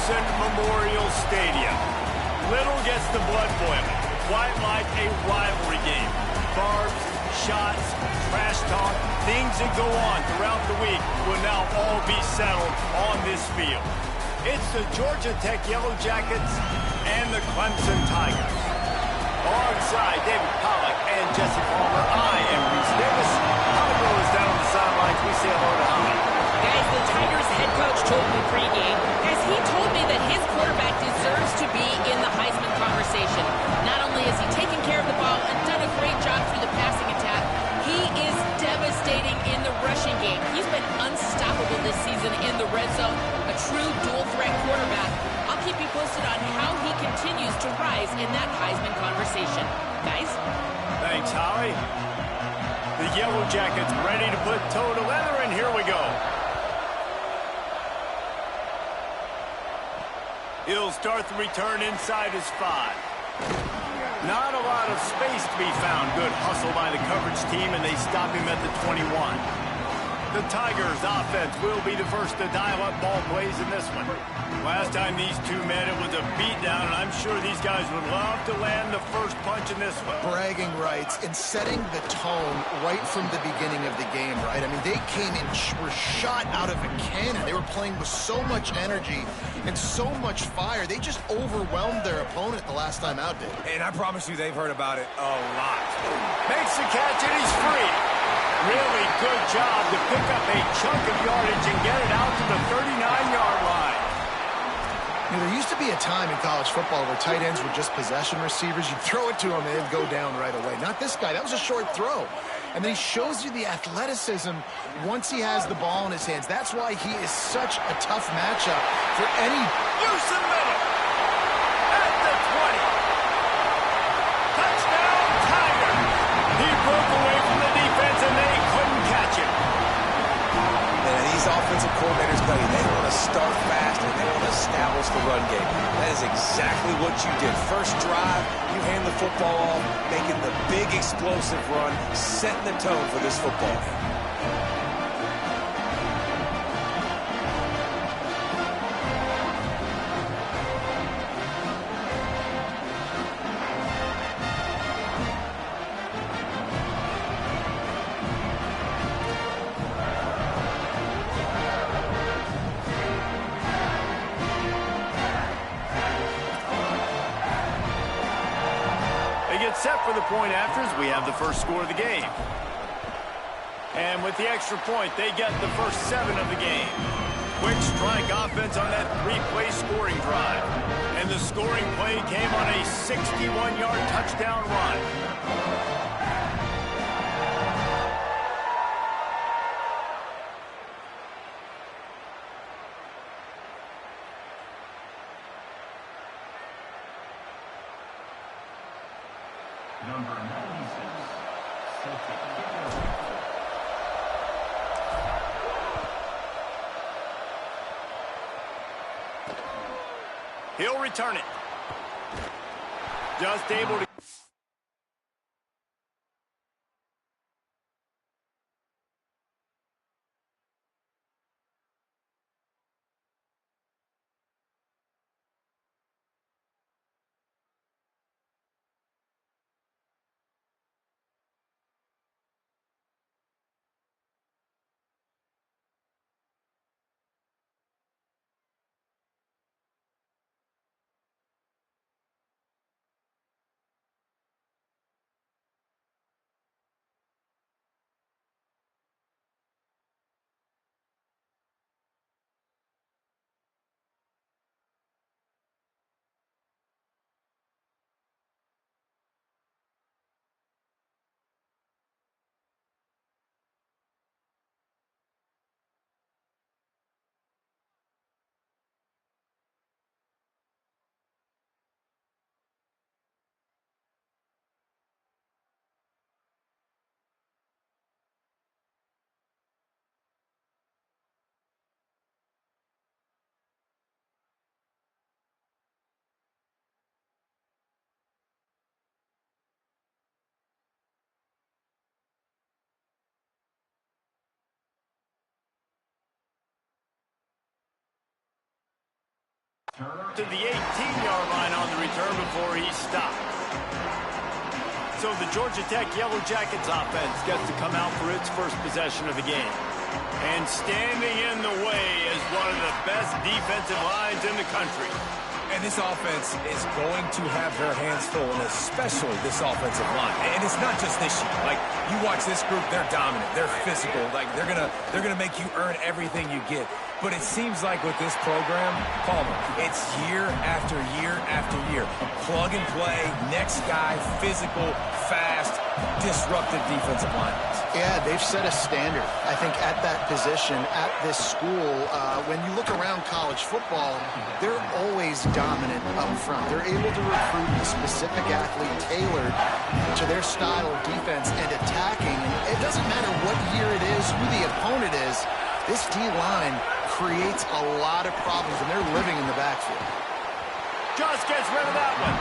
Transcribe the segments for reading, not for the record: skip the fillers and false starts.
Clemson Memorial Stadium. Little gets the blood boiling, quite like a rivalry game. Barbs, shots, trash talk, things that go on throughout the week will now all be settled on this field. It's the Georgia Tech Yellow Jackets and the Clemson Tigers. Alongside David Pollack and Jesse Palmer, I am Reese Davis. Holly Rowe is down on the sidelines. We say hello to Holly. Guys, the Tigers head coach told me pregame, guys, he told me that his quarterback deserves to be in the Heisman conversation. Not only has he taken care of the ball and done a great job through the passing attack, he is devastating in the rushing game. He's been unstoppable this season in the red zone, a true dual-threat quarterback. I'll keep you posted on how he continues to rise in that Heisman conversation. Guys? Thanks, Holly. The Yellow Jackets ready to put toe to leather, and here we go. He'll start the return inside his 5. Not a lot of space to be found. Good hustle by the coverage team, and they stop him at the 21. The Tigers offense will be the first to dial up ball plays in this one. Last time these two met, it was a beatdown, and I'm sure these guys would love to land the first punch in this one. Bragging rights and setting the tone right from the beginning of the game, right? I mean, they came in, were shot out of a cannon. They were playing with so much energy and so much fire. They just overwhelmed their opponent the last time out, Dave. And I promise you they've heard about it a lot. Makes the catch, and he's free. Really good job to pick up a chunk of yardage and get it out to the 39-yard line. You know, there used to be a time in college football where tight ends were just possession receivers. You'd throw it to them and they'd go down right away. Not this guy. That was a short throw. And then he shows you the athleticism once he has the ball in his hands. That's why he is such a tough matchup for any... Loose in the middle. At the 20. Touchdown, Tiger. He broke away from the defense and they couldn't catch him. And these offensive coordinators tell you they want to start fast and they want to establish the run game. That is exactly what you did. First drive, you hand the football off, making the big explosive run, setting the tone for this football game. Set for the point afters, we have the first score of the game. And with the extra point, they get the first 7 of the game. Quick strike offense on that 3-play scoring drive. And the scoring play came on a 61-yard touchdown run. Number 96, He'll return it. Just able to... To the 18-yard line on the return before he stopped. So the Georgia Tech Yellow Jackets offense gets to come out for its first possession of the game. And standing in the way is one of the best defensive lines in the country. And this offense is going to have their hands full, and especially this offensive line. And it's not just this year. Like, you watch this group, they're dominant, they're physical. Like, they're gonna make you earn everything you get. But it seems like with this program, Palmer, it's year after year after year. Plug and play, next guy, physical, fast, disruptive defensive line. Yeah, they've set a standard, I think, at that position, at this school. When you look around college football, they're always dominant up front. They're able to recruit a specific athlete tailored to their style of defense and attacking. And it doesn't matter what year it is, who the opponent is, this D-line creates a lot of problems, and they're living in the backfield. Just gets rid of that one.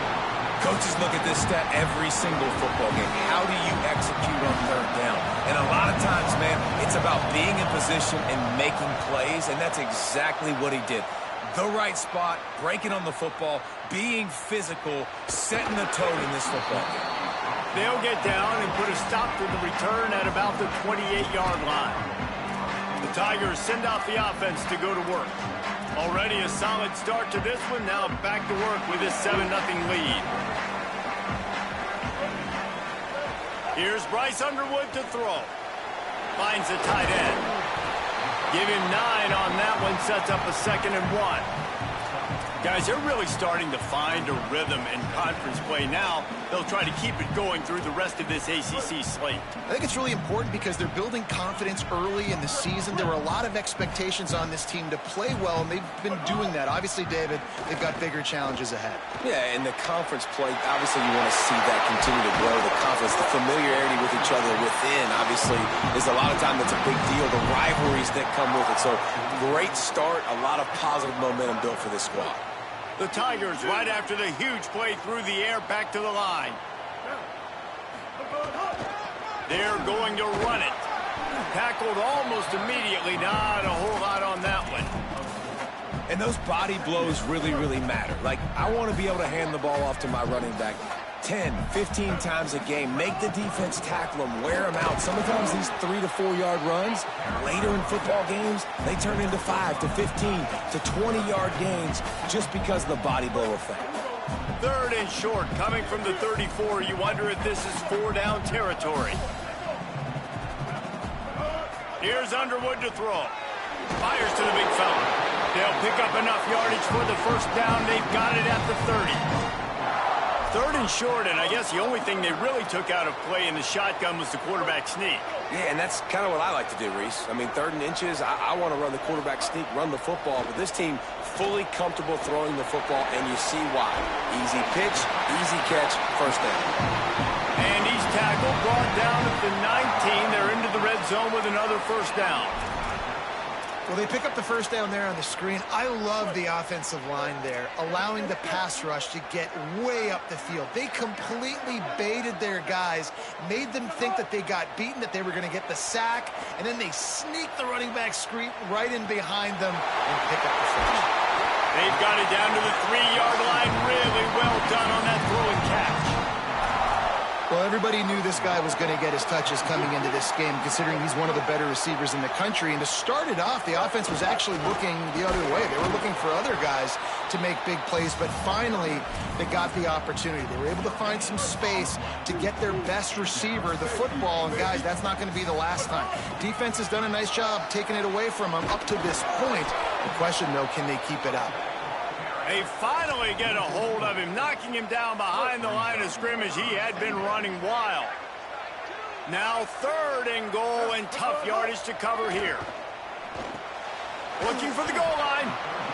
Coaches look at this stat every single football game. How do you execute on third down? And a lot of times, man, it's about being in position and making plays, and that's exactly what he did. The right spot, breaking on the football, being physical, setting the tone in this football game. They'll get down and put a stop to the return at about the 28-yard line. The Tigers send out the offense to go to work. Already a solid start to this one. Now back to work with this 7-0 lead. Here's Bryce Underwood to throw. Finds a tight end. Give him 9 on that one. Sets up a 2nd and 1. Guys, they're really starting to find a rhythm in conference play now. They'll try to keep it going through the rest of this ACC slate. I think it's really important because they're building confidence early in the season. There were a lot of expectations on this team to play well, and they've been doing that. Obviously, David, they've got bigger challenges ahead. Yeah, in the conference play, obviously you want to see that continue to grow. The confidence, the familiarity with each other within, obviously, is a lot of time that's a big deal. The rivalries that come with it. So, great start, a lot of positive momentum built for this squad. The Tigers, right after the huge play through the air, back to the line. They're going to run it. Tackled almost immediately. Not a whole lot on that one. And those body blows really, really matter. Like, I want to be able to hand the ball off to my running back 10, 15 times a game. Make the defense tackle them, wear them out. Sometimes these 3 to 4 yard runs, later in football games, they turn into 5 to 15 to 20-yard gains just because of the body blow effect. 3rd and short, coming from the 34. You wonder if this is 4-down territory. Here's Underwood to throw. Fires to the big fella. They'll pick up enough yardage for the 1st down. They've got it at the 30. 3rd and short, and I guess the only thing they really took out of play in the shotgun was the quarterback sneak. Yeah, and that's kind of what I like to do, Reese. I mean, 3rd and inches, I want to run the quarterback sneak, run the football, but this team fully comfortable throwing the football, and you see why. Easy pitch, easy catch, 1st down. And he's tackled, brought down at the 19. They're into the red zone with another 1st down. Well, they pick up the 1st down there on the screen. I love the offensive line there, allowing the pass rush to get way up the field. They completely baited their guys, made them think that they got beaten, that they were going to get the sack, and then they sneak the running back screen right in behind them and pick up the 1st. They've got it down to the 3-yard line. Really well done on that throw and catch. Well, everybody knew this guy was going to get his touches coming into this game, considering he's one of the better receivers in the country. And to start it off, the offense was actually looking the other way. They were looking for other guys to make big plays, but finally they got the opportunity. They were able to find some space to get their best receiver the football. And, guys, that's not going to be the last time. Defense has done a nice job taking it away from them up to this point. The question, though, can they keep it up? They finally get a hold of him, knocking him down behind the line of scrimmage. He had been running wild. Now 3rd and goal and tough yardage to cover here. Looking for the goal line.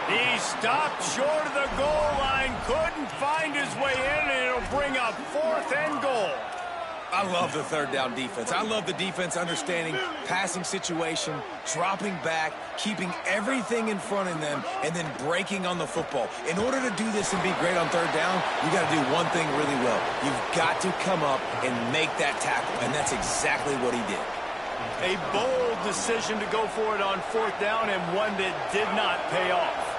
He stopped short of the goal line, couldn't find his way in, and it'll bring up 4th and goal. I love the 3rd down defense. I love the defense understanding passing situation, dropping back, keeping everything in front of them, and then breaking on the football. In order to do this and be great on 3rd down, you got to do one thing really well. You've got to come up and make that tackle, and that's exactly what he did. A bold decision to go for it on 4th down, and one that did not pay off.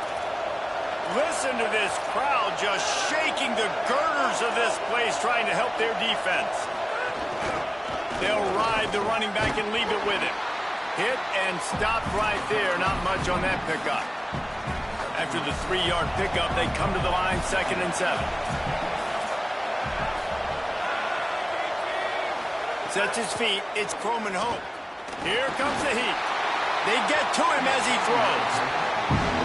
Listen to this crowd just shaking the girders of this place trying to help their defense. They'll ride the running back and leave it with him. Hit and stop right there. Not much on that pickup. After the 3-yard pickup, they come to the line 2nd and 7. Sets his feet. It's Clemson Hope. Here comes the heat. They get to him as he throws.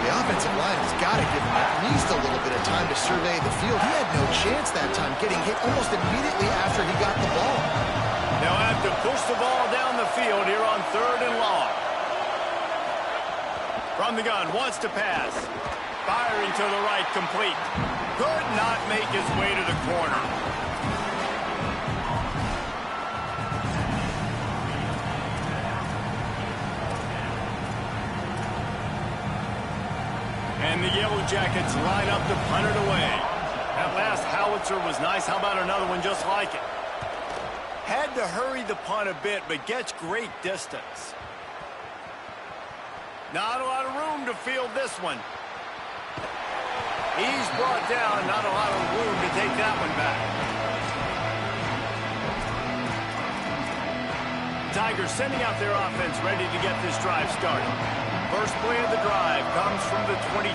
The offensive line has got to give him at least a little bit of time to survey the field. He had no chance that time, getting hit almost immediately after he got the ball. They'll have to push the ball down the field here on 3rd and long. From the gun, wants to pass. Firing to the right, complete. Could not make his way to the corner. And the Yellow Jackets line up to punt it away. That last howitzer was nice. How about another one just like it? Had to hurry the punt a bit, but gets great distance. Not a lot of room to field this one. He's brought down. Not a lot of room to take that one back. Tigers sending out their offense ready to get this drive started. First play of the drive comes from the 22.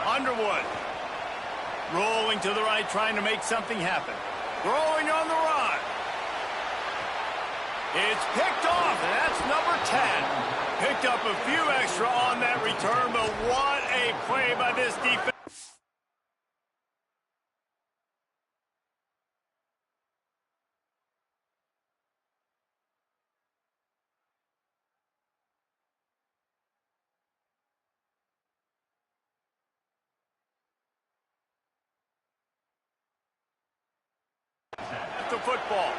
Underwood. Rolling to the right, trying to make something happen. Throwing on the run. It's picked off, and that's number 10. Picked up a few extra on that return, but what a play by this defense. The football.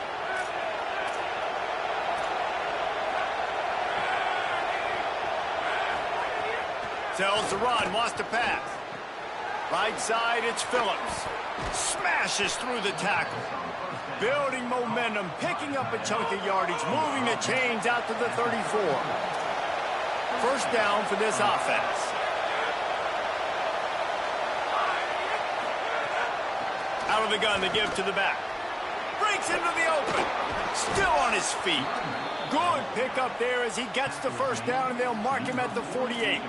Tells the run, wants to pass. Right side, it's Phillips. Smashes through the tackle. Building momentum, picking up a chunk of yardage, moving the chains out to the 34. First down for this offense. Out of the gun, they give to the back. Breaks into the open. Still on his feet. Good pickup there as he gets the first down, and they'll mark him at the 48.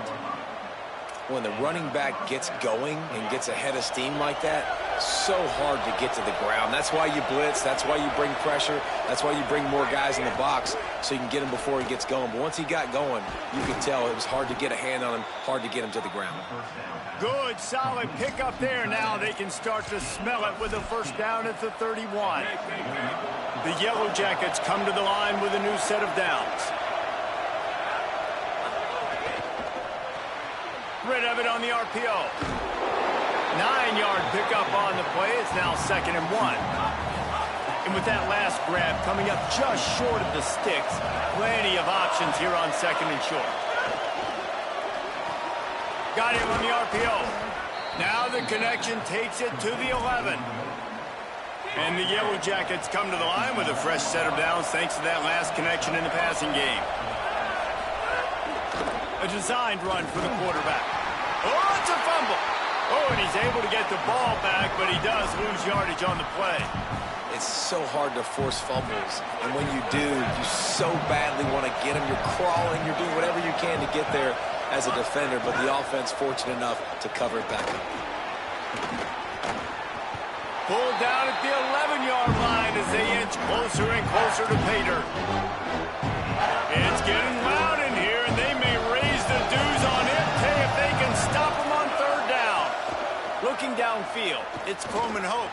When the running back gets going and gets ahead of steam like that, so hard to get to the ground. That's why you blitz. That's why you bring pressure. That's why you bring more guys in the box so you can get him before he gets going. But once he got going, you could tell it was hard to get a hand on him, hard to get him to the ground. Good, solid pickup there. Now they can start to smell it with a first down at the 31. The Yellow Jackets come to the line with a new set of downs. Rid of it on the RPO. 9-yard pickup on the play. It's now 2nd and 1. And with that last grab coming up just short of the sticks, plenty of options here on 2nd and short. Got him on the RPO. Now the connection takes it to the 11. And the Yellow Jackets come to the line with a fresh set of downs thanks to that last connection in the passing game. A designed run for the quarterback. Oh, it's a fumble. Oh, and he's able to get the ball back, but he does lose yardage on the play. It's so hard to force fumbles, and when you do, you so badly want to get them. You're crawling, you're doing whatever you can to get there as a defender, but the offense fortunate enough to cover it back up. Pulled down at the 11-yard line as they inch closer and closer to pay dirt. It's getting loud in here, and they may raise the dues on it if they can stop them on 3rd down. Looking downfield, it's Clemson Hope.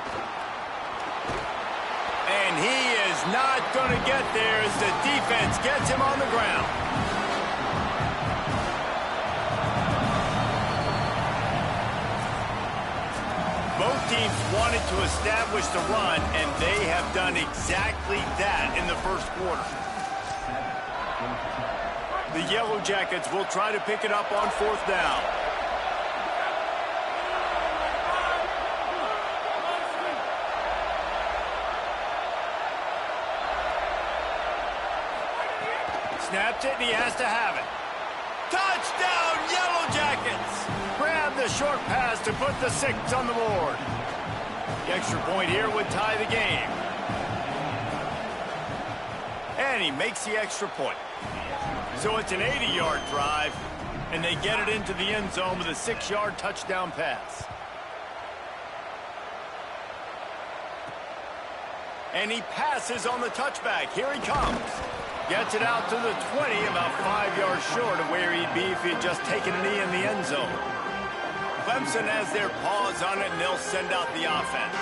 And he is not going to get there as the defense gets him on the ground. Both teams wanted to establish the run, and they have done exactly that in the first quarter. The Yellow Jackets will try to pick it up on 4th down. Snaps it, and he has to have it. Touchdown, Yellow Jackets! Grab the a short pass to put the 6 on the board. The extra point here would tie the game. And he makes the extra point. So it's an 80-yard drive, and they get it into the end zone with a 6-yard touchdown pass. And he passes on the touchback. Here he comes. Gets it out to the 20, about 5 yards short of where he'd be if he had just taken a knee in the end zone. Clemson has their paws on it, and they'll send out the offense.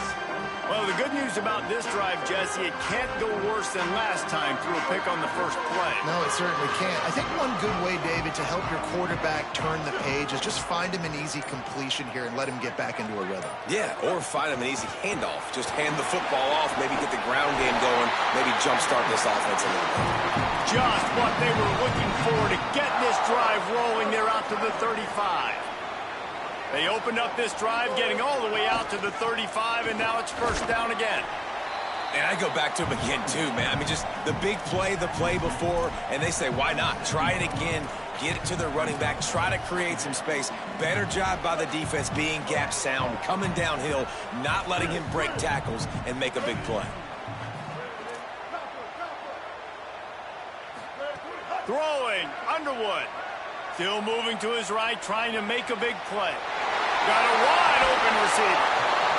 Well, the good news about this drive, Jesse, it can't go worse than last time through a pick on the first play. No, it certainly can't. I think one good way, David, to help your quarterback turn the page is just find him an easy completion here and let him get back into a rhythm. Yeah, or find him an easy handoff. Just hand the football off, maybe get the ground game going, maybe jumpstart this offense a little bit. Just what they were looking for to get this drive rolling. They're out to the 35. They opened up this drive, getting all the way out to the 35, and now it's first down again. And I go back to him again, too, man. I mean, just the big play, the play before, and they say, why not? Try it again, get it to the running back, try to create some space. Better job by the defense being gap sound, coming downhill, not letting him break tackles and make a big play. Throwing, Underwood. Still moving to his right, trying to make a big play. Got a wide open receiver.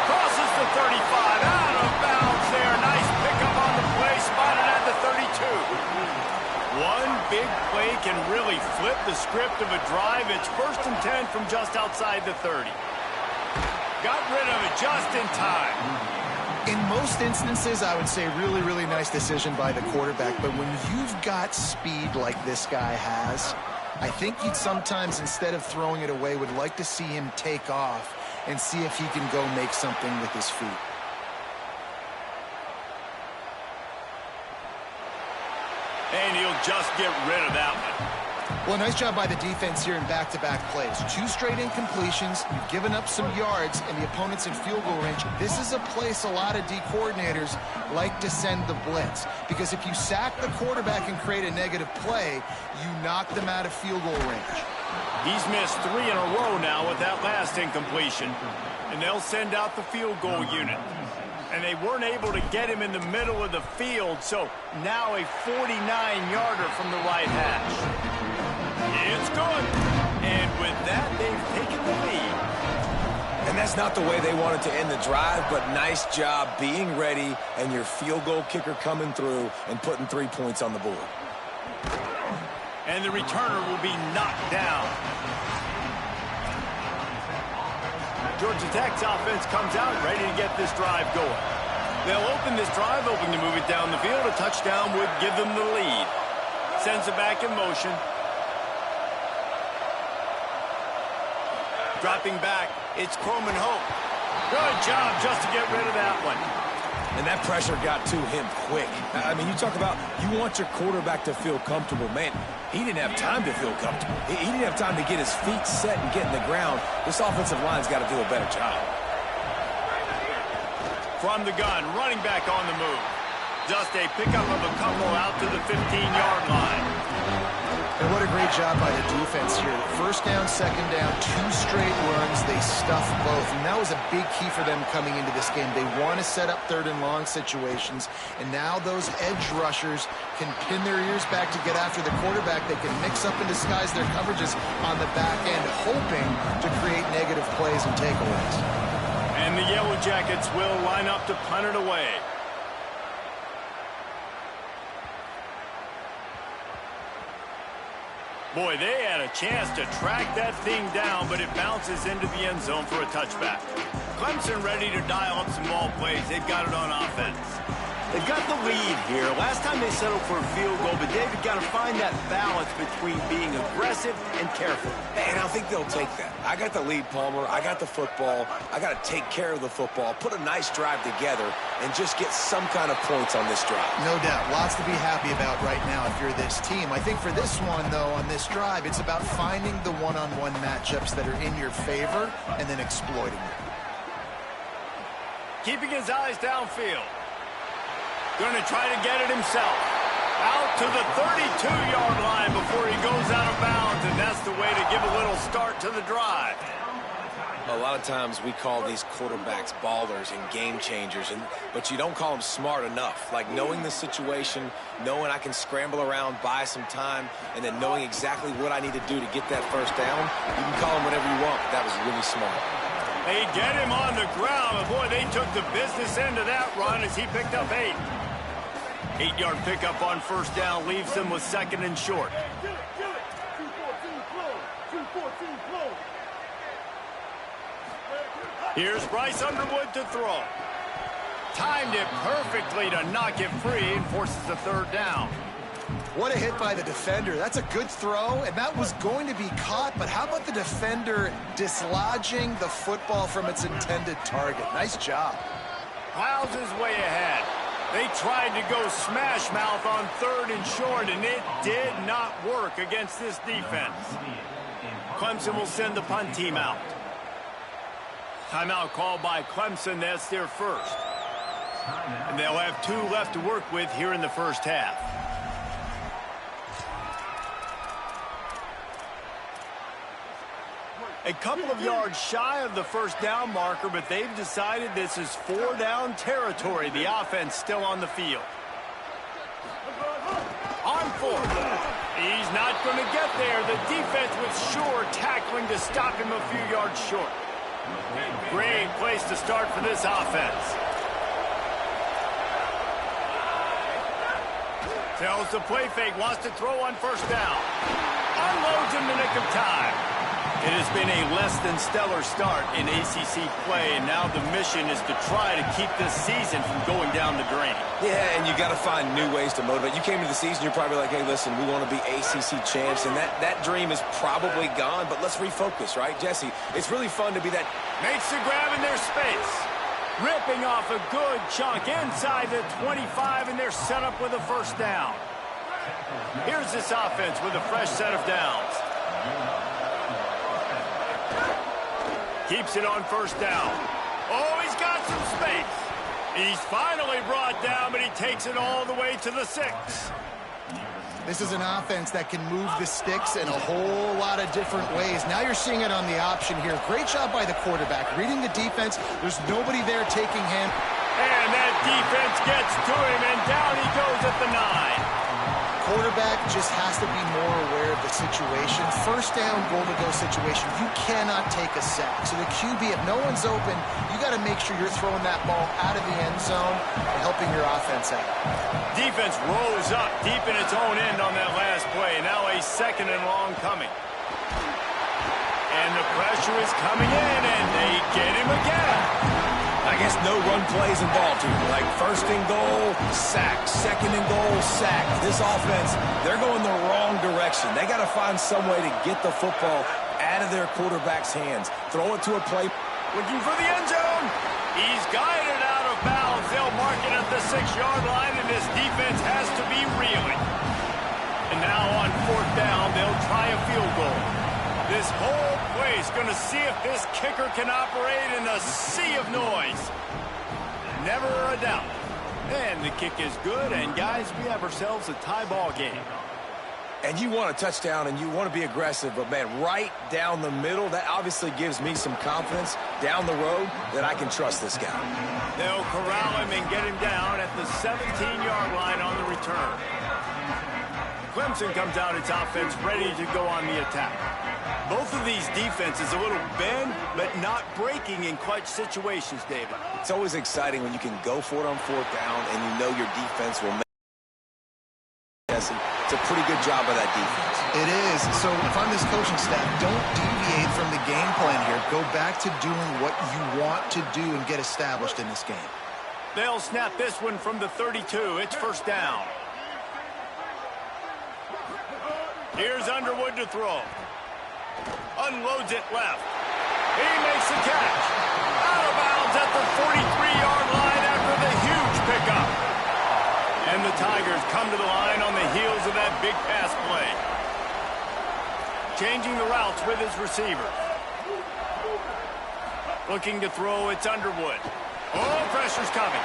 Crosses the 35, out of bounds there. Nice pickup on the play, spotted at the 32. One big play can really flip the script of a drive. It's 1st and 10 from just outside the 30. Got rid of it just in time. In most instances, I would say really, really nice decision by the quarterback. But when you've got speed like this guy has, I think you'd sometimes, instead of throwing it away, would like to see him take off and see if he can go make something with his feet. And he'll just get rid of that one. Well, nice job by the defense here in back-to-back plays. 2 straight incompletions. You've given up some yards, and the opponent's in field goal range. This is a place a lot of D coordinators like to send the blitz, because if you sack the quarterback and create a negative play, you knock them out of field goal range. He's missed 3 in a row now with that last incompletion, and they'll send out the field goal unit. And they weren't able to get him in the middle of the field, so now a 49-yarder from the right hash. It's good. And with that, they've taken the lead. And that's not the way they wanted to end the drive, but nice job being ready and your field goal kicker coming through and putting 3 points on the board. And the returner will be knocked down. Georgia Tech's offense comes out ready to get this drive going. They'll open this drive, hoping to move it down the field. A touchdown would give them the lead. Sends it back in motion. Dropping back, it's Coleman Hope. Good job just to get rid of that one. And that pressure got to him quick. I mean, you talk about you want your quarterback to feel comfortable. Man, he didn't have time to feel comfortable. He didn't have time to get his feet set and get in the ground. This offensive line's got to do a better job. From the gun, running back on the move. Just a pickup of a couple out to the 15-yard line. And what a great job by the defense here. First down, second down, 2 straight runs. They stuffed both. And that was a big key for them coming into this game. They want to set up 3rd and long situations. And now those edge rushers can pin their ears back to get after the quarterback. They can mix up and disguise their coverages on the back end, hoping to create negative plays and takeaways. And the Yellow Jackets will line up to punt it away. Boy, they had a chance to track that thing down, but it bounces into the end zone for a touchback. Clemson ready to dial up some ball plays. They've got it on offense. They've got the lead here. Last time they settled for a field goal, but David got to find that balance between being aggressive and careful. And I think they'll take that. I got the lead, Palmer. I got the football. I got to take care of the football, put a nice drive together, and just get some kind of points on this drive. No doubt. Lots to be happy about right now if you're this team. I think for this one, though, on this drive, it's about finding the one-on-one matchups that are in your favor and then exploiting them. Keeping his eyes downfield. Going to try to get it himself. Out to the 32-yard line before he goes out of bounds, and that's the way to give a little start to the drive. A lot of times we call these quarterbacks ballers and game changers, but you don't call them smart enough. Like knowing the situation, knowing I can scramble around, buy some time, and then knowing exactly what I need to do to get that first down. You can call them whatever you want, but that was really smart. They get him on the ground, and boy, they took the business end of that run as he picked up 8. 8-yard pickup on first down leaves them with 2nd and short. Here's Bryce Underwood to throw. Timed it perfectly to knock it free and forces the 3rd down. What a hit by the defender. That's a good throw, and that was going to be caught, but how about the defender dislodging the football from its intended target? Nice job. Piles his way ahead. They tried to go smash mouth on 3rd and short, and it did not work against this defense. Clemson will send the punt team out. Timeout called by Clemson. That's their first. And they'll have 2 left to work with here in the first half. A couple of yards shy of the first down marker, but they've decided this is 4-down territory. The offense still on the field. On 4th. He's not going to get there. The defense was sure tackling to stop him a few yards short. Great place to start for this offense. Tells the play fake, wants to throw on first down. Unloads in the nick of time. It has been a less than stellar start in ACC play, and now the mission is to try to keep this season from going down the drain. Yeah, and you got to find new ways to motivate. You came into the season, you're probably like, hey, listen, we want to be ACC champs, and that dream is probably gone, but let's refocus, right? Jesse, it's really fun to be that. Makes the grab in their space. Ripping off a good chunk inside the 25, and they're set up with a first down. Here's this offense with a fresh set of downs. Keeps it on first down. Oh, he's got some space. He's finally brought down, but he takes it all the way to the 6. This is an offense that can move the sticks in a whole lot of different ways. Now you're seeing it on the option here. Great job by the quarterback. Reading the defense, there's nobody there taking him. And that defense gets to him, and down he goes at the 9. Quarterback just has to be more aware of the situation. First down, goal-to-go situation. You cannot take a sack. So the QB, if no one's open, you got to make sure you're throwing that ball out of the end zone and helping your offense out. Defense rose up deep in its own end on that last play. Now a 2nd and long coming. And the pressure is coming in, and they get him again. I guess no run plays involved here. Like 1st and goal, sack. 2nd and goal, sack. This offense, they're going the wrong direction. They got to find some way to get the football out of their quarterback's hands. Throw it to a play. Looking for the end zone. He's guided out of bounds. They'll mark it at the 6-yard line, and this defense has to be reeling. And now on 4th down, they'll try a field goal. This whole place going to see if this kicker can operate in a sea of noise. Never a doubt. And the kick is good, and guys, we have ourselves a tie ball game. And you want a touchdown, and you want to be aggressive, but, man, right down the middle, that obviously gives me some confidence down the road that I can trust this guy. They'll corral him and get him down at the 17-yard line on the return. Clemson comes out its offense ready to go on the attack. Both of these defenses a little bend, but not breaking in clutch situations, David. It's always exciting when you can go for it on 4th down and you know your defense will make it. It's a pretty good job by that defense. It is. So if I'm this coaching staff, don't deviate from the game plan here. Go back to doing what you want to do and get established in this game. They'll snap this one from the 32. It's first down. Here's Underwood to throw. Unloads it left. He makes the catch. Out of bounds at the 43-yard line after the huge pickup. And the Tigers come to the line on the heels of that big pass play. Changing the routes with his receiver. Looking to throw, it's Underwood. Oh, pressure's coming.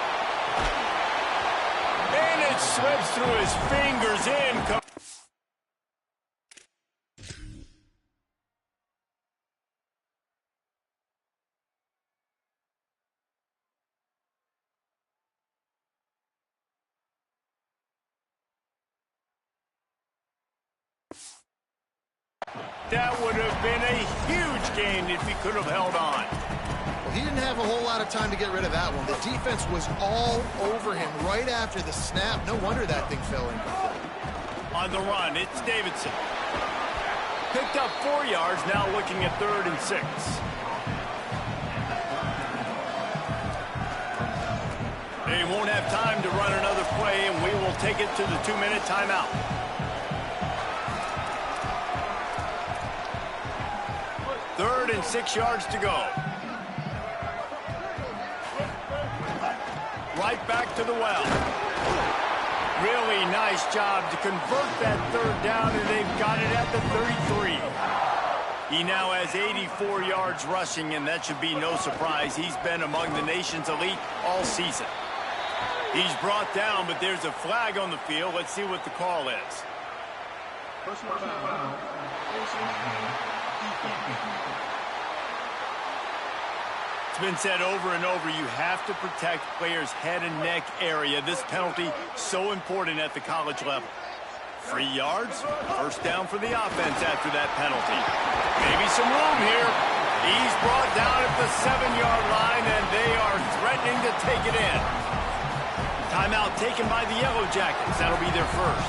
And it slips through his fingers in. That would have been a huge gain if he could have held on. Well, he didn't have a whole lot of time to get rid of that one. The defense was all over him right after the snap. No wonder that thing fell incomplete. On the run, it's Davidson. Picked up 4 yards, now looking at 3rd and 6. They won't have time to run another play, and we will take it to the 2-minute timeout. Third and 6 yards to go. Right back to the well. Really nice job to convert that 3rd down, and they've got it at the 33. He now has 84 yards rushing, and that should be no surprise. He's been among the nation's elite all season. He's brought down, but there's a flag on the field. Let's see what the call is. It's been said over and over, you have to protect players' head and neck area. This penalty so important at the college level. 3 yards, first down for the offense after that penalty. Maybe some room here. He's brought down at the 7-yard line, and they are threatening to take it in. Timeout taken by the Yellow Jackets. That'll be their first.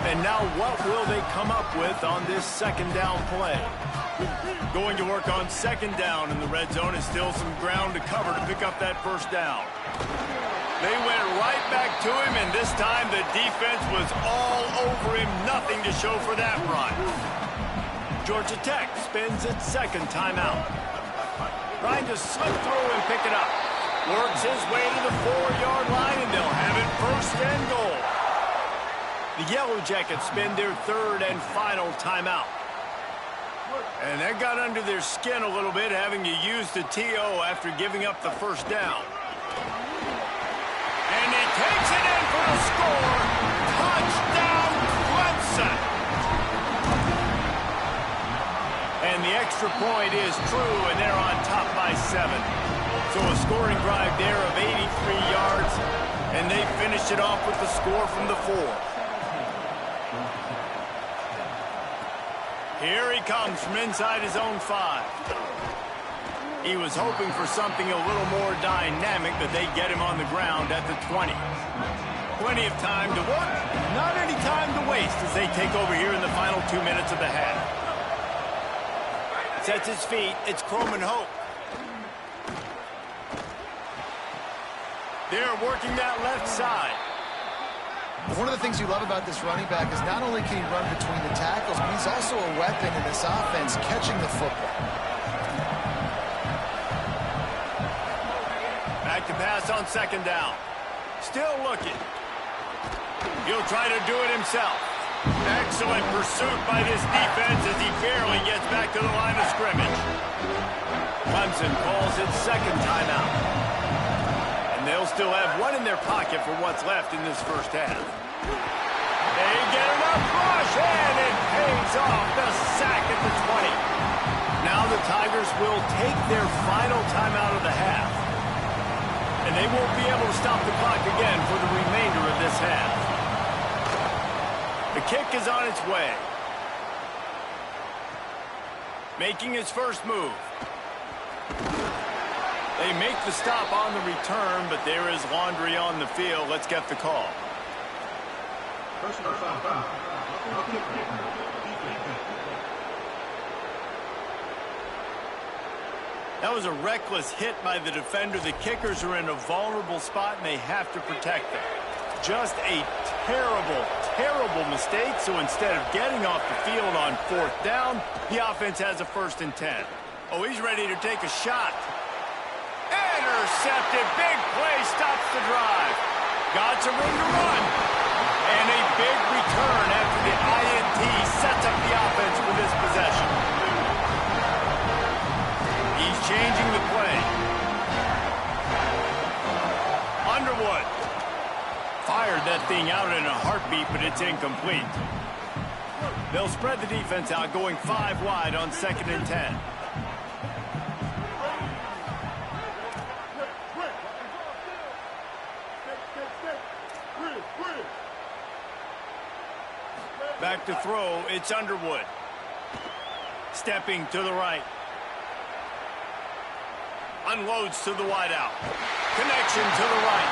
And now what will they come up with on this 2nd down play? Going to work on 2nd down in the red zone, and still some ground to cover to pick up that 1st down. They went right back to him, and this time the defense was all over him. Nothing to show for that run. Georgia Tech spins its 2nd timeout. Trying to slip through and pick it up. Works his way to the 4-yard line, and they'll have it 1st and goal. The Yellow Jackets spend their 3rd and final timeout. And that got under their skin a little bit, having to use the TO after giving up the 1st down. And he takes it in for the score. Touchdown, Clemson. And the extra point is true, and they're on top by 7. So a scoring drive there of 83 yards, and they finished it off with the score from the 4. Here he comes from inside his own 5. He was hoping for something a little more dynamic, but they get him on the ground at the 20. Plenty of time to work, not any time to waste as they take over here in the final 2 minutes of the half. Sets his feet, it's Croman Hope. They're working that left side. One of the things you love about this running back is not only can he run between the tackles, but he's also a weapon in this offense, catching the football. Back to pass on 2nd down. Still looking. He'll try to do it himself. Excellent pursuit by this defense as he barely gets back to the line of scrimmage. Clemson calls its 2nd timeout. And they'll still have one in their pocket for what's left in this 1st half. They get enough rush, and it pays off. The sack at the 20. Now the Tigers will take their final timeout of the half. And they won't be able to stop the clock again for the remainder of this half. The kick is on its way. Making his first move. They make the stop on the return, but there is laundry on the field. Let's get the call. That was a reckless hit by the defender. The kickers are in a vulnerable spot, and they have to protect them. Just a terrible, terrible mistake. So instead of getting off the field on 4th down, the offense has a 1st and 10. Oh, he's ready to take a shot. Intercepted. Big play stops the drive. Got some room to run. And a big return after the INT sets up the offense for this possession. He's changing the play. Underwood. Fired that thing out in a heartbeat, but it's incomplete. They'll spread the defense out, going 5 wide on 2nd and 10. Back to throw, it's Underwood. Stepping to the right. Unloads to the wideout. Connection to the right.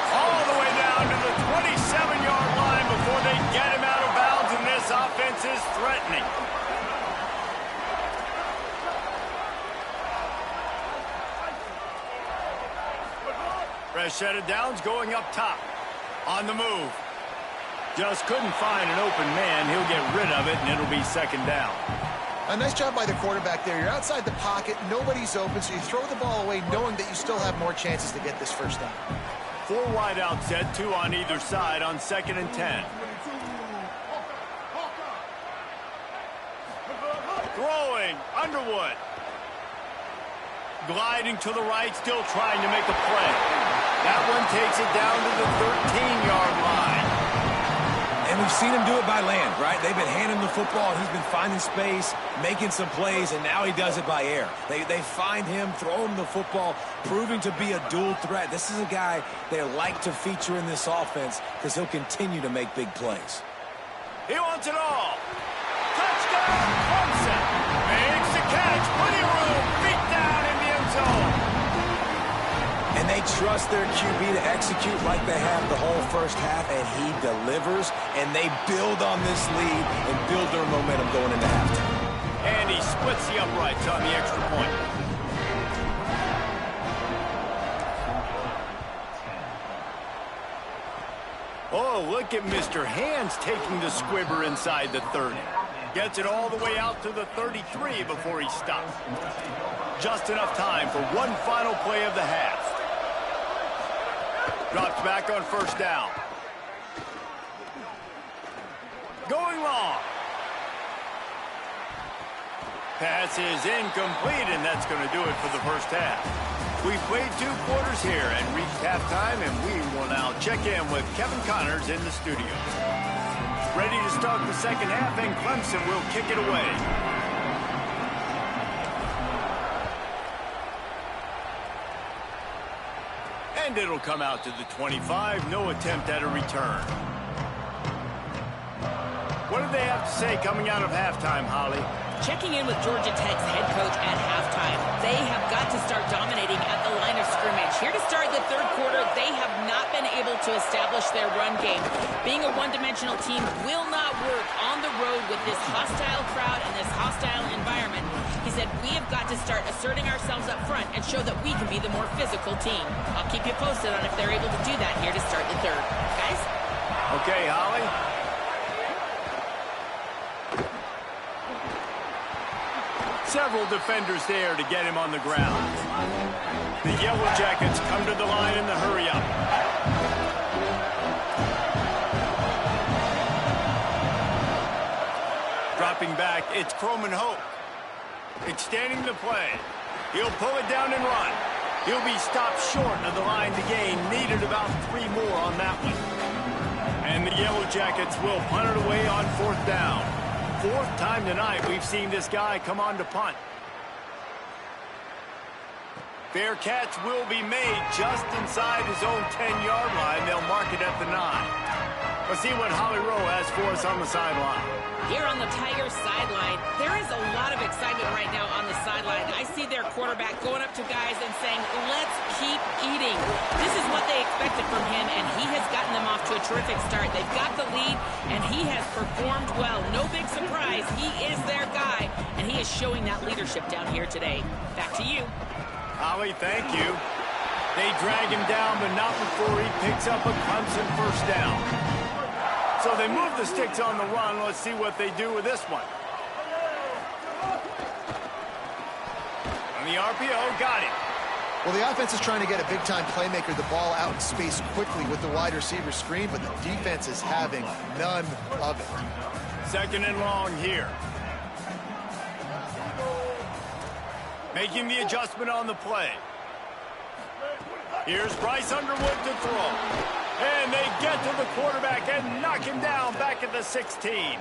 All the way down to the 27-yard line before they get him out of bounds, and this offense is threatening. Fresh set of downs going up top. On the move. Just couldn't find an open man. He'll get rid of it, and it'll be second down. A nice job by the quarterback there. You're outside the pocket. Nobody's open, so you throw the ball away knowing that you still have more chances to get this first down. 4 wide out set, 2 on either side on 2nd and 10. Throwing, Underwood. Gliding to the right, still trying to make a play. That one takes it down to the 13-yard line. And we've seen him do it by land, right? They've been handing him the football. He's been finding space, making some plays, and now he does it by air. They find him, throw him the football, proving to be a dual threat. This is a guy they like to feature in this offense because he'll continue to make big plays. He wants it all. Touchdown, Clemson. Makes the catch. Plenty of room. Feet down in the end zone. And they trust their QB to execute like they have the whole first half, and he delivers, and they build on this lead and build their momentum going into halftime. And he splits the uprights on the extra point. Oh, look at Mr. Hands taking the squibber inside the 30. Gets it all the way out to the 33 before he stops. Just enough time for one final play of the half. Drops back on first down. Going long. Pass is incomplete, and that's going to do it for the first half. We've played 2 quarters here and reached halftime, and we will now check in with Kevin Connors in the studio. Ready to start the second half, and Clemson will kick it away. And it'll come out to the 25. No attempt at a return. What do they have to say coming out of halftime, Holly? Checking in with Georgia Tech's head coach at halftime. They have got to start dominating at the line of scrimmage. Here to start the third quarter, they have not been able to establish their run game. Being a one-dimensional team will not work on the road with this hostile crowd and this hostile environment. He said, we have got to start asserting ourselves up front and show that we can be the more physical team. I'll keep you posted on if they're able to do that here to start the third. Guys? Okay, Holly. Several defenders there to get him on the ground. The Yellow Jackets come to the line in the hurry-up. Dropping back, it's Croman Hope. Extending the play. He'll pull it down and run. He'll be stopped short of the line to gain. Needed about 3 more on that one. And the Yellow Jackets will punt it away on 4th down. 4th time tonight we've seen this guy come on to punt. Fair catch will be made just inside his own 10-yard line. They'll mark it at the 9. Let's see what Holly Rowe has for us on the sideline. Here on the Tigers sideline, there is a lot of excitement right now on the sideline. I see their quarterback going up to guys and saying, let's keep eating. This is what they expected from him, and he has gotten them off to a terrific start. They've got the lead, and he has performed well. No big surprise. He is their guy, and he is showing that leadership down here today. Back to you. Holly, thank you. They drag him down, but not before he picks up a Clemson first down. So they move the sticks on the run. Let's see what they do with this one. On the RPO, got it. Well, the offense is trying to get a big-time playmaker the ball out in space quickly with the wide receiver screen, but the defense is having none of it. 2nd and long here. Making the adjustment on the play. Here's Bryce Underwood to throw. And they get to the quarterback and knock him down back at the 16.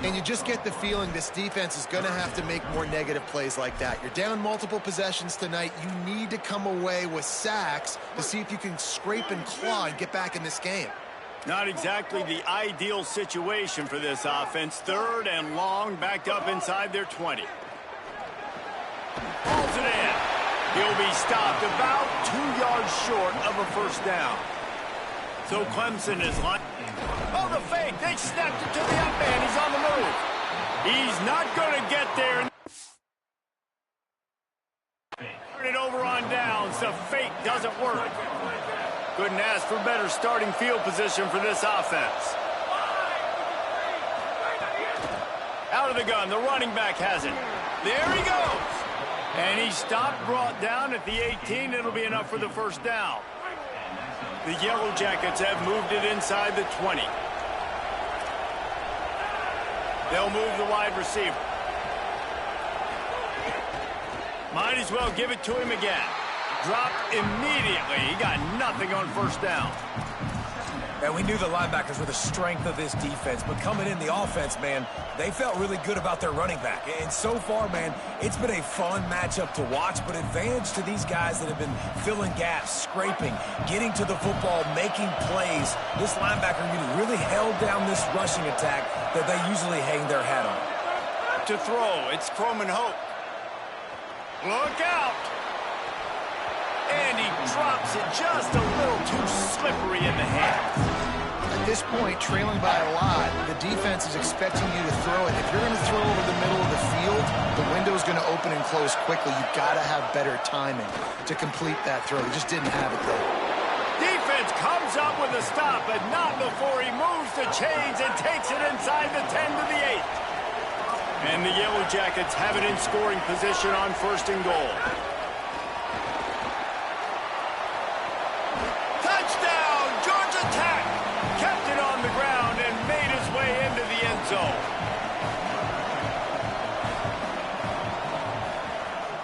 And you just get the feeling this defense is going to have to make more negative plays like that. You're down multiple possessions tonight. You need to come away with sacks to see if you can scrape and claw and get back in this game. Not exactly the ideal situation for this offense. 3rd and long, backed up inside their 20. Pulls it in. He'll be stopped about 2 yards short of a first down. So Clemson is like, oh, the fake. They snapped it to the up man. He's on the move. He's not going to get there. Turn it over on downs. The fake doesn't work. Couldn't ask for better starting field position for this offense. Out of the gun. The running back has it. There he goes. And he stopped, brought down at the 18. It'll be enough for the first down. The Yellow Jackets have moved it inside the 20. They'll move the wide receiver. Might as well give it to him again. Dropped immediately. He got nothing on first down. And we knew the linebackers were the strength of this defense, but coming in the offense, man, they felt really good about their running back. And so far, man, it's been a fun matchup to watch, but advantage to these guys that have been filling gaps, scraping, getting to the football, making plays. This linebacker unit really held down this rushing attack that they usually hang their hat on. To throw, it's Croman Hope. Look out! And he drops it just a little too slippery in the hands. At this point, trailing by a lot, the defense is expecting you to throw it. If you're going to throw over the middle of the field, the window's going to open and close quickly. You've got to have better timing to complete that throw. He just didn't have it there. Defense comes up with a stop, but not before he moves the chains and takes it inside the 10 to the 8. And the Yellow Jackets have it in scoring position on 1st and goal.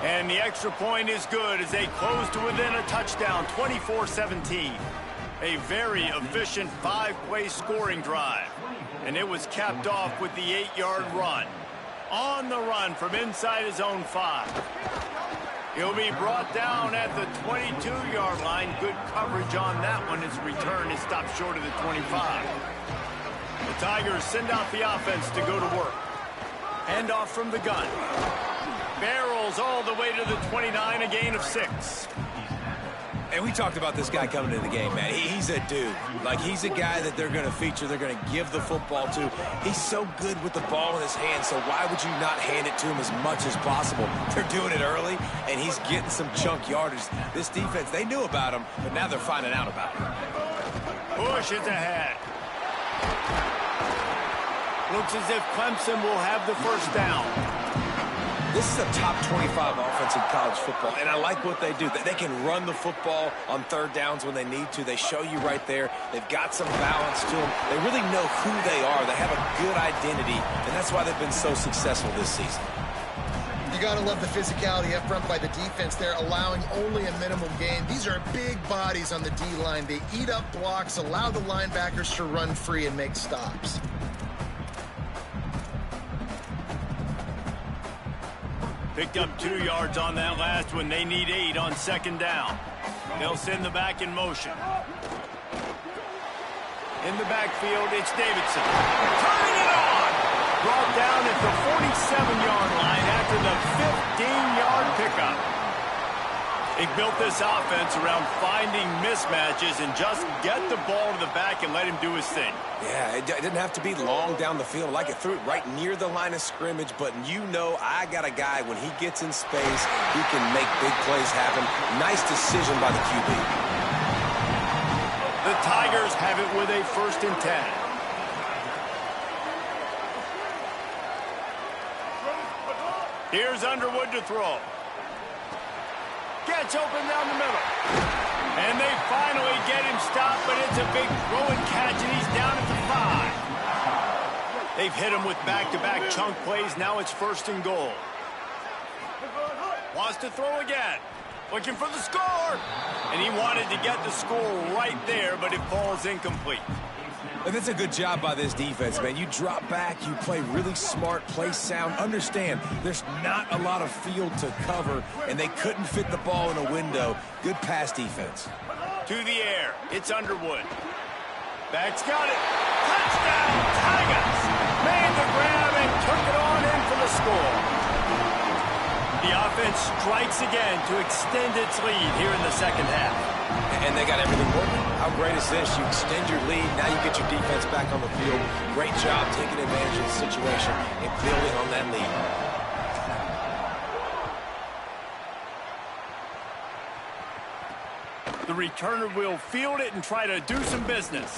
And the extra point is good as they close to within a touchdown, 24-17. A very efficient 5-play scoring drive. And it was capped off with the 8-yard run. On the run from inside his own 5. He'll be brought down at the 22-yard line. Good coverage on that one. His return is stopped short of the 25. The Tigers send out the offense to go to work. Hand off from the gun. Barrels all the way to the 29, a gain of 6. And we talked about this guy coming into the game, man. He's a dude. Like, he's a guy that they're going to feature, they're going to give the football to. He's so good with the ball in his hand, so why would you not hand it to him as much as possible? They're doing it early, and he's getting some chunk yardage. This defense, they knew about him, but now they're finding out about him. Push is ahead. Looks as if Clemson will have the first down. This is a top 25 offense in college football, and I like what they do. They can run the football on 3rd downs when they need to. They show you right there. They've got some balance to them. They really know who they are. They have a good identity, and that's why they've been so successful this season. You got to love the physicality up front by the defense there, allowing only a minimum gain. These are big bodies on the D-line. They eat up blocks, allow the linebackers to run free and make stops. Picked up 2 yards on that last one. They need 8 on 2nd down. They'll send the back in motion. In the backfield, it's Davidson. Turning it on! Brought down at the 47-yard line after the 15-yard pickup. They built this offense around finding mismatches and just get the ball to the back and let him do his thing. Yeah, it didn't have to be long down the field. Like it threw it right near the line of scrimmage, but you know I got a guy, when he gets in space, he can make big plays happen. Nice decision by the QB. The Tigers have it with a 1st and 10. Here's Underwood to throw. Gets open down the middle. And they finally get him stopped, but it's a big throw and catch, and he's down at the 5. They've hit him with back-to-back chunk plays. Now it's 1st and goal. Wants to throw again. Looking for the score. And he wanted to get the score right there, but it falls incomplete. And that's a good job by this defense, man. You drop back, you play really smart, play sound. Understand, there's not a lot of field to cover, and they couldn't fit the ball in a window. Good pass defense. To the air, it's Underwood. Back's got it. Touchdown, Tigers! Made the grab and took it on in for the score. The offense strikes again to extend its lead here in the second half. And they got everything working. How great is this? You extend your lead. Now you get your defense back on the field. Great job taking advantage of the situation and building on that lead. The returner will field it and try to do some business.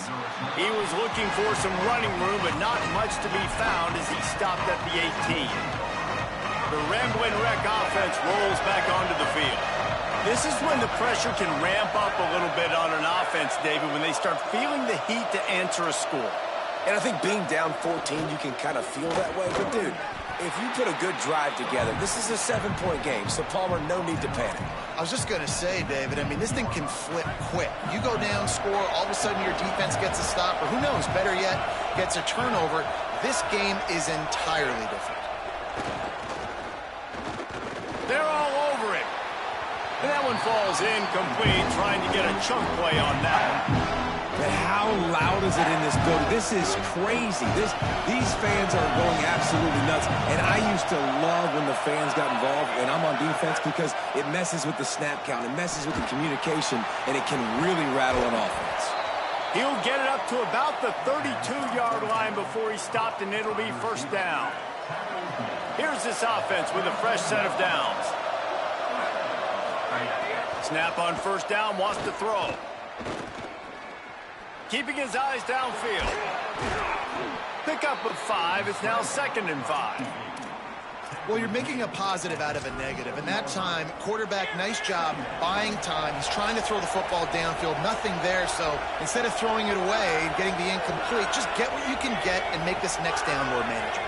He was looking for some running room, but not much to be found as he stopped at the 18. The Ramblin' Wreck offense rolls back onto the field. This is when the pressure can ramp up a little bit on an offense, David, when they start feeling the heat to answer a score. And I think being down 14, you can kind of feel that way. But, dude, if you put a good drive together, this is a 7-point game, so, Palmer, no need to panic. I was just going to say, David, I mean, this thing can flip quick. You go down, score, all of a sudden your defense gets a stop, or who knows, better yet, gets a turnover. This game is entirely different. They're all over it. And that one falls incomplete, trying to get a chunk play on that one. But how loud is it in this building? This is crazy. These fans are going absolutely nuts. And I used to love when the fans got involved when I'm on defense because it messes with the snap count. It messes with the communication, and it can really rattle an offense. He'll get it up to about the 32-yard line before he stopped, and it'll be first down. Here's this offense with a fresh set of downs. Snap on first down, wants to throw. Keeping his eyes downfield. Pickup of 5. It's now 2nd and 5. Well, you're making a positive out of a negative. And that time, quarterback, nice job buying time. He's trying to throw the football downfield. Nothing there. So instead of throwing it away and getting the incomplete, just get what you can get and make this next down more manageable.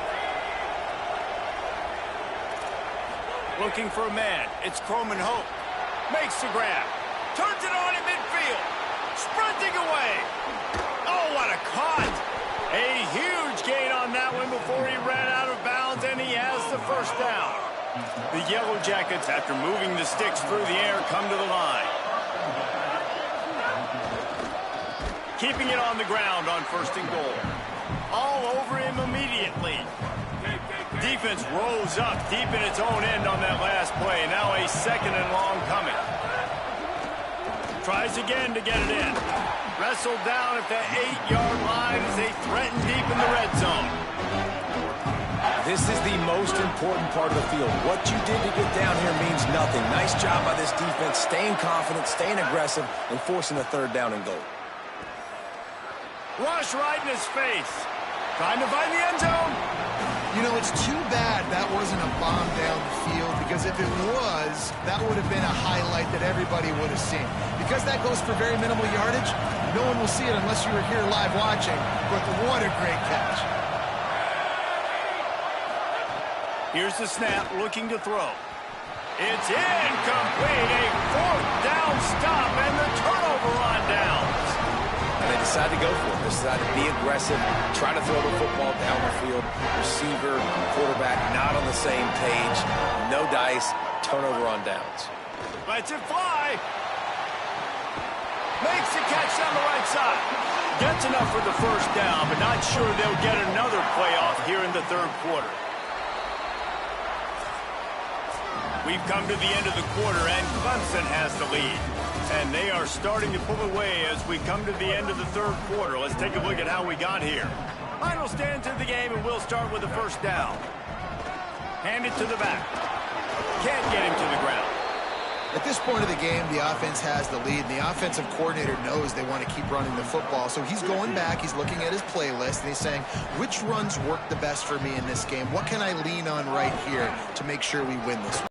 Looking for a man. It's Croman Hope. Makes the grab. Turns it on in midfield. Sprinting away. Oh, what a caught. A huge gain on that one before he ran out of bounds, and he has the first down. The Yellow Jackets, after moving the sticks through the air, come to the line. Keeping it on the ground on 1st and goal. All over him immediately. Defense rolls up deep in its own end on that last play. Now a 2nd and long coming. Tries again to get it in. Wrestled down at the 8-yard line as they threaten deep in the red zone. This is the most important part of the field. What you did to get down here means nothing. Nice job by this defense, staying confident, staying aggressive, and forcing a 3rd down and goal. Rush right in his face. Trying to find the end zone. You know, it's too bad that wasn't a bomb down the field, because if it was, that would have been a highlight that everybody would have seen. Because that goes for very minimal yardage, no one will see it unless you were here live watching, but what a great catch. Here's the snap, looking to throw. It's incomplete, a 4th down stop, and the turnover on downs. And they decide to go for it. They decide to be aggressive, try to throw the football down the field. Receiver, quarterback, not on the same page. No dice, turnover on downs. Lets it fly. Makes the catch down the right side. Gets enough for the first down, but not sure they'll get another playoff here in the 3rd quarter. We've come to the end of the quarter, and Clemson has the lead. And they are starting to pull away as we come to the end of the 3rd quarter. Let's take a look at how we got here. Final stands of the game, and we'll start with the first down. Hand it to the back. Can't get him to the ground. At this point of the game, the offense has the lead, and the offensive coordinator knows they want to keep running the football. So he's going back, he's looking at his playlist, and he's saying, which runs work the best for me in this game? What can I lean on right here to make sure we win this one?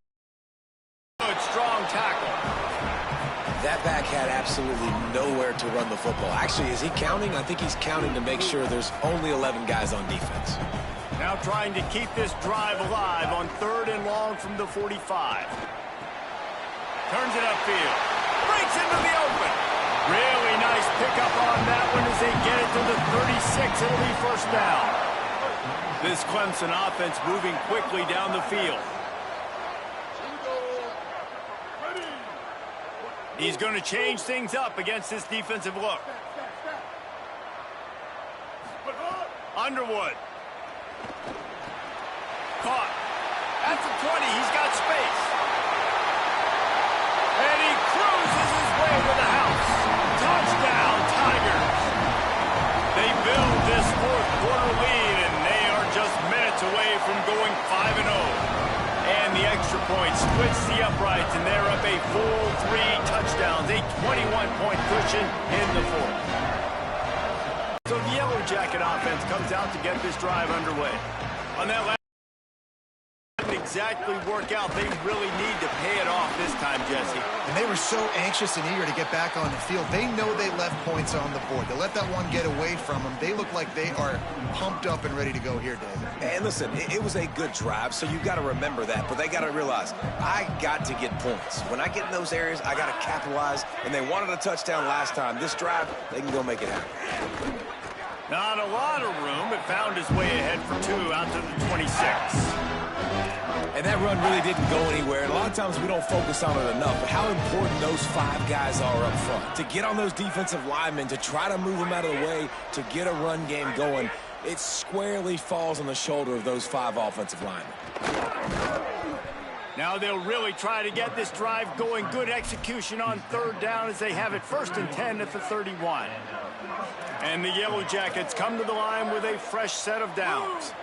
Good, strong tackle. That back had absolutely nowhere to run the football. Actually, is he counting? I think he's counting to make sure there's only 11 guys on defense. Now trying to keep this drive alive on 3rd and long from the 45. Turns it upfield. Breaks into the open. Really nice pickup on that one as they get it to the 36. It'll be first down. This Clemson offense moving quickly down the field. He's going to change things up against this defensive look. Underwood. Caught. At the 20, he's got space. And he cruises his way to the house. Touchdown, Tigers. They build this fourth quarter lead, and they are just minutes away from going 5-0. And the extra point splits the uprights, and they're up a full 3 touchdowns, a 21-point cushion in the fourth. So the Yellow Jacket offense comes out to get this drive underway. On that last didn't exactly work out. They really need to pay it off this time, Jesse. And they were so anxious and eager to get back on the field. They know they left points on the board. To let that one get away from them, they look like they are pumped up and ready to go here, David. And listen, it was a good drive, so you got to remember that. But they got to realize, I got to get points. When I get in those areas, I got to capitalize. And they wanted a touchdown last time. This drive, they can go make it happen. Not a lot of room, but found his way ahead for 2 out to the 26. And that run really didn't go anywhere. And a lot of times we don't focus on it enough, but how important those 5 guys are up front. To get on those defensive linemen, to try to move them out of the way, to get a run game going, it squarely falls on the shoulder of those 5 offensive linemen. Now they'll really try to get this drive going. Good execution on 3rd down as they have it 1st and 10 at the 31. And the Yellow Jackets come to the line with a fresh set of downs.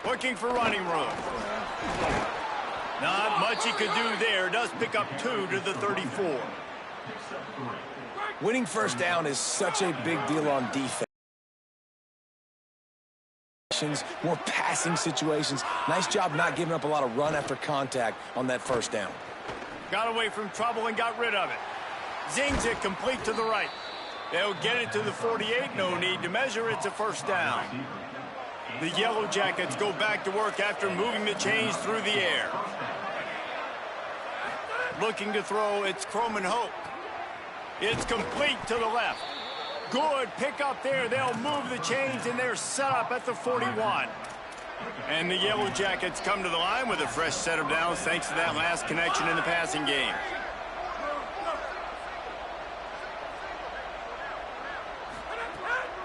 Looking for running room. Not much he could do there. Does pick up 2 to the 34. Winning 1st down is such a big deal on defense. More passing situations. Nice job not giving up a lot of run after contact on that 1st down. Got away from trouble and got rid of it. Zings it complete to the right. They'll get it to the 48. No need to measure. It's a 1st down. The Yellow Jackets go back to work after moving the chains through the air. Looking to throw, it's Croman Hope. It's complete to the left. Good pick up there. They'll move the chains, and they're set up at the 41. And the Yellow Jackets come to the line with a fresh set of downs thanks to that last connection in the passing game.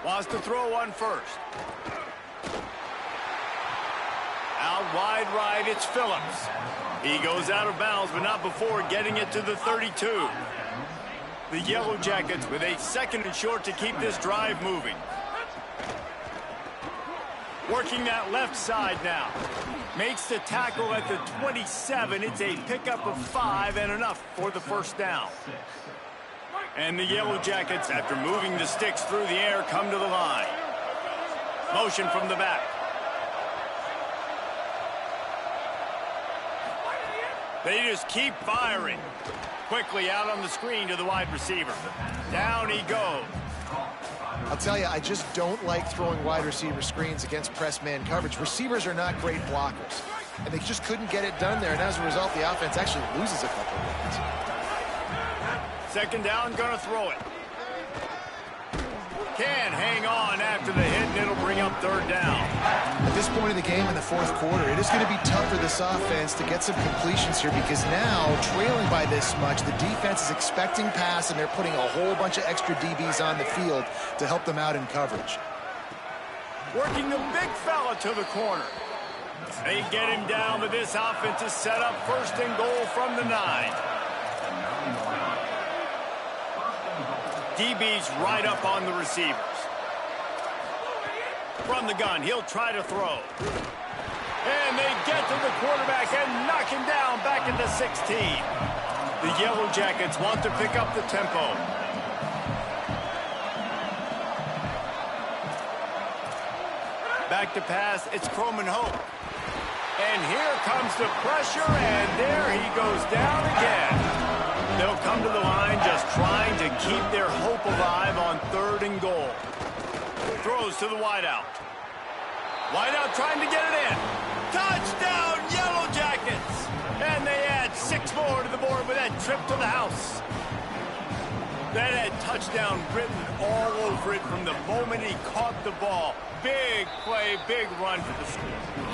Wants to throw on 1st. Out wide right, it's Phillips. He goes out of bounds, but not before getting it to the 32. The Yellow Jackets with a 2nd and short to keep this drive moving. Working that left side now. Makes the tackle at the 27. It's a pickup of 5 and enough for the 1st down. And the Yellow Jackets, after moving the sticks through the air, come to the line. Motion from the back. They just keep firing. Quickly out on the screen to the wide receiver. Down he goes. I'll tell you, I just don't like throwing wide receiver screens against press man coverage. Receivers are not great blockers, and they just couldn't get it done there. And as a result, the offense actually loses a couple of yards. 2nd down, gonna throw it. Can't hang on after the hit, and it'll bring up 3rd down. At this point in the game in the 4th quarter, it is going to be tough for this offense to get some completions here because now, trailing by this much, the defense is expecting pass, and they're putting a whole bunch of extra DBs on the field to help them out in coverage. Working the big fella to the corner. They get him down, but this offense is set up 1st and goal from the 9. DB's right up on the receivers. From the gun, he'll try to throw. And they get to the quarterback and knock him down back at the 16. The Yellow Jackets want to pick up the tempo. Back to pass, it's Croman Hope. And here comes the pressure, and there he goes down again. They'll come to the line just trying to keep their hope alive on 3rd and goal. Throws to the wideout. Wideout trying to get it in. Touchdown, Yellow Jackets! And they add 6 more to the board with that trip to the house. That had touchdown written all over it from the moment he caught the ball. Big play, big run for the score.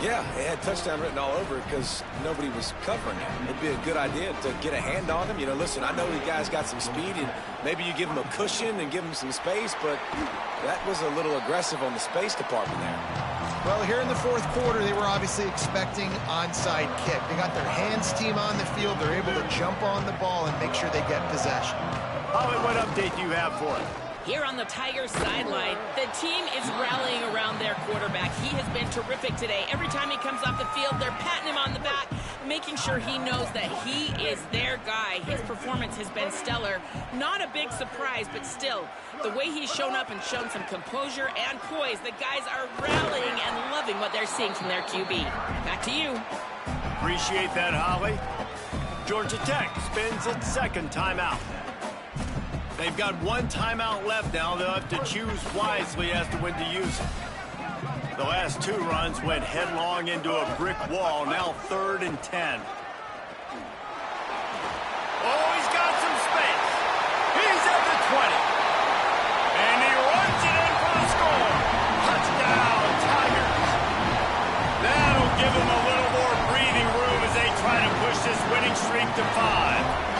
Yeah, it had touchdown written all over it because nobody was covering him. It'd be a good idea to get a hand on him. You know, listen, I know you guys got some speed, and maybe you give him a cushion and give him some space, but that was a little aggressive on the space department there. Well, here in the fourth quarter, they were obviously expecting onside kick. They got their hands team on the field. They're able to jump on the ball and make sure they get possession. Holly, what update do you have for us? Here on the Tigers sideline, the team is rallying around their quarterback. He has been terrific today. Every time he comes off the field, they're patting him on the back, making sure he knows that he is their guy. His performance has been stellar. Not a big surprise, but still, the way he's shown up and shown some composure and poise, the guys are rallying and loving what they're seeing from their QB. Back to you. Appreciate that, Holly. Georgia Tech spins its second timeout. They've got one timeout left now. They'll have to choose wisely as to when to use it. The last two runs went headlong into a brick wall. Now 3rd and 10. Oh, he's got some space. He's at the 20. And he runs it in for the score. Touchdown, Tigers. That'll give him a little more breathing room as they try to push this winning streak to 5.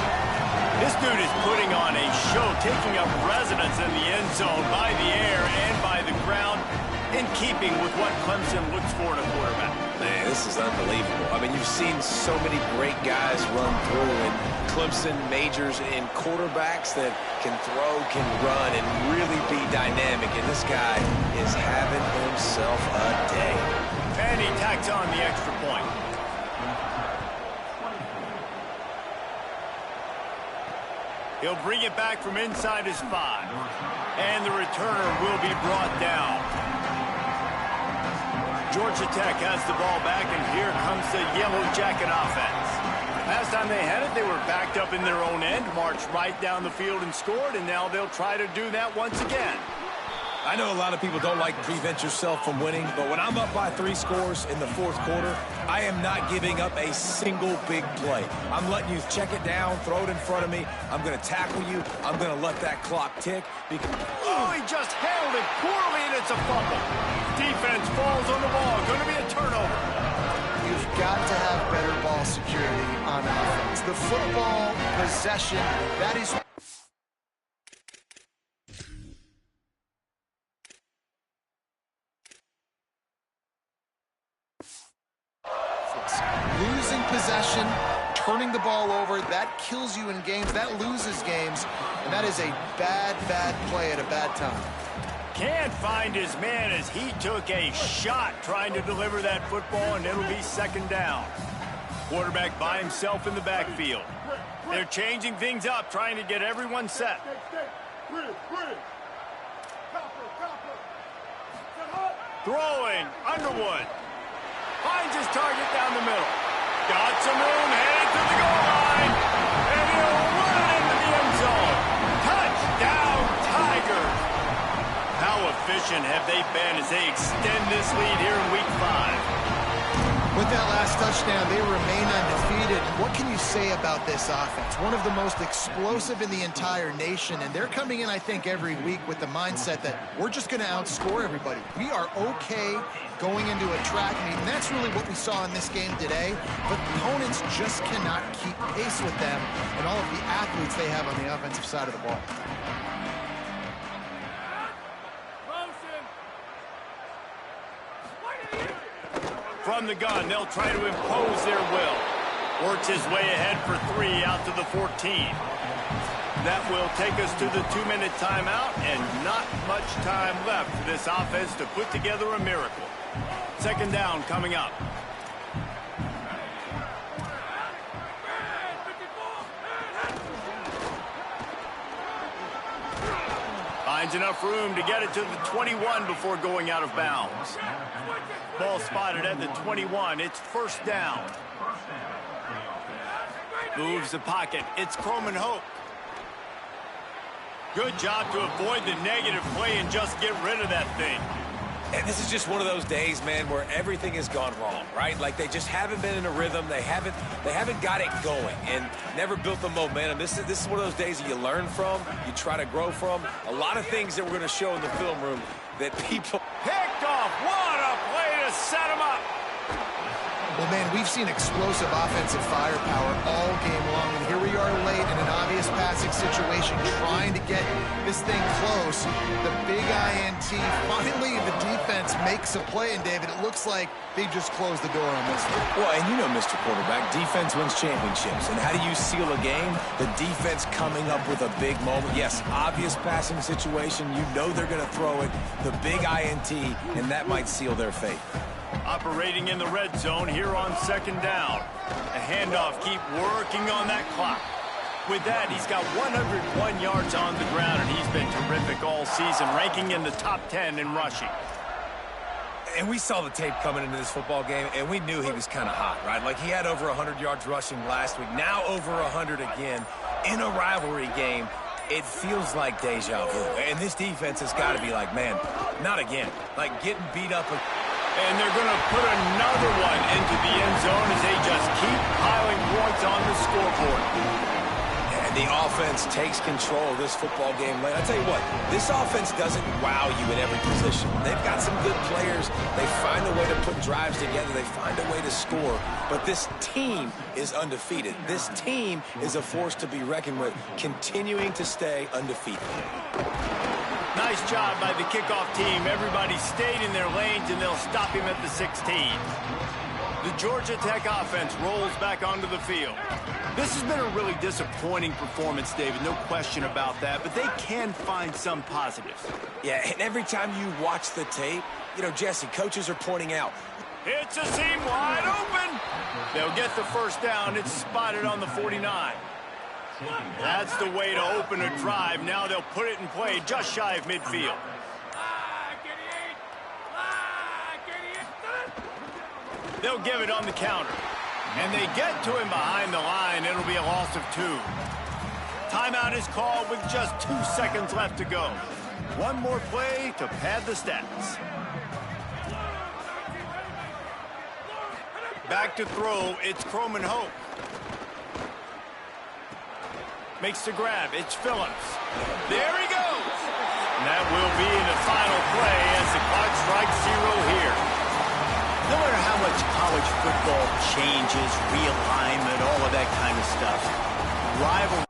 This dude is putting on a show, taking up residence in the end zone by the air and by the ground, in keeping with what Clemson looks for in a quarterback. Man, this is unbelievable. I mean, you've seen so many great guys run through, and Clemson majors in quarterbacks that can throw, can run, and really be dynamic, and this guy is having himself a day. And he tacks on the extra point. He'll bring it back from inside his 5. And the returner will be brought down. Georgia Tech has the ball back, and here comes the Yellow Jacket offense. Last time they had it, they were backed up in their own end, marched right down the field and scored, and now they'll try to do that once again. I know a lot of people don't like to prevent yourself from winning, but when I'm up by 3 scores in the fourth quarter, I am not giving up a single big play. I'm letting you check it down, throw it in front of me. I'm going to tackle you. I'm going to let that clock tick. Oh, he just handled it poorly, and it's a fumble. Defense falls on the ball. Going to be a turnover. You've got to have better ball security on offense. The football possession, that is... Losing possession, turning the ball over, that kills you in games, that loses games, and that is a bad, bad play at a bad time. Can't find his man as he took a shot trying to deliver that football, and it'll be 2nd down. Quarterback by himself in the backfield. They're changing things up, trying to get everyone set. Throwing, Underwood. Finds his target down the middle. Got some room, headed to the goal line. And he'll run it into the end zone. Touchdown, Tigers. How efficient have they been as they extend this lead here in Week 5? With that last touchdown, they remain undefeated. What can you say about this offense? One of the most explosive in the entire nation, and they're coming in, I think, every week with the mindset that we're just going to outscore everybody. We are okay going into a track meet, and that's really what we saw in this game today. But opponents just cannot keep pace with them and all of the athletes they have on the offensive side of the ball. From the gun, they'll try to impose their will. Works his way ahead for 3 out to the 14. That will take us to the 2-minute timeout, and not much time left for this offense to put together a miracle. 2nd down coming up. Finds enough room to get it to the 21 before going out of bounds. Ball spotted at the 21. It's 1st down. Moves the pocket. It's Coleman Hope. Good job to avoid the negative play and just get rid of that thing. And this is just one of those days, man, where everything has gone wrong, right? Like they just haven't been in a rhythm. They haven't got it going and never built the momentum. This is one of those days that you learn from, you try to grow from. A lot of things that we're going to show in the film room that people Picked off. What a play to set him up. Well, man, we've seen explosive offensive firepower all game long, and here we are late in an obvious passing situation trying to get this thing close. The big INT, finally the defense makes a play, and David, it looks like they just closed the door on this one. Well, and you know, Mr. Quarterback, defense wins championships. And how do you seal a game? The defense coming up with a big moment. Yes, obvious passing situation. You know they're going to throw it. The big INT, and that might seal their fate. Operating in the red zone here on second down. A handoff, keep working on that clock. With that, he's got 101 yards on the ground, and he's been terrific all season, ranking in the top 10 in rushing. And we saw the tape coming into this football game, and we knew he was kind of hot, right? Like he had over 100 yards rushing last week, now over 100 again in a rivalry game. It feels like deja vu. And this defense has got to be like, man, not again. Like getting beat up. And they're going to put another one into the end zone as they just keep piling points on the scoreboard. And the offense takes control of this football game. I'll tell you what, this offense doesn't wow you in every position. They've got some good players. They find a way to put drives together. They find a way to score. But this team is undefeated. This team is a force to be reckoned with, continuing to stay undefeated. Nice job by the kickoff team. Everybody stayed in their lanes, and they'll stop him at the 16. The Georgia Tech offense rolls back onto the field. This has been a really disappointing performance, David, no question about that, but they can find some positives. Yeah, and every time you watch the tape, you know, Jesse, coaches are pointing out. It's a seam wide open. They'll get the first down. It's spotted on the 49. That's the way to open a drive. Now they'll put it in play just shy of midfield. They'll give it on the counter. And they get to him behind the line. It'll be a loss of 2. Timeout is called with just 2 seconds left to go. One more play to pad the stats. Back to throw. It's Croman Hope. Makes the grab. It's Phillips. There he goes. And that will be the final play as the clock strikes 0 here. No matter how much college football changes, realignment, all of that kind of stuff, rivalry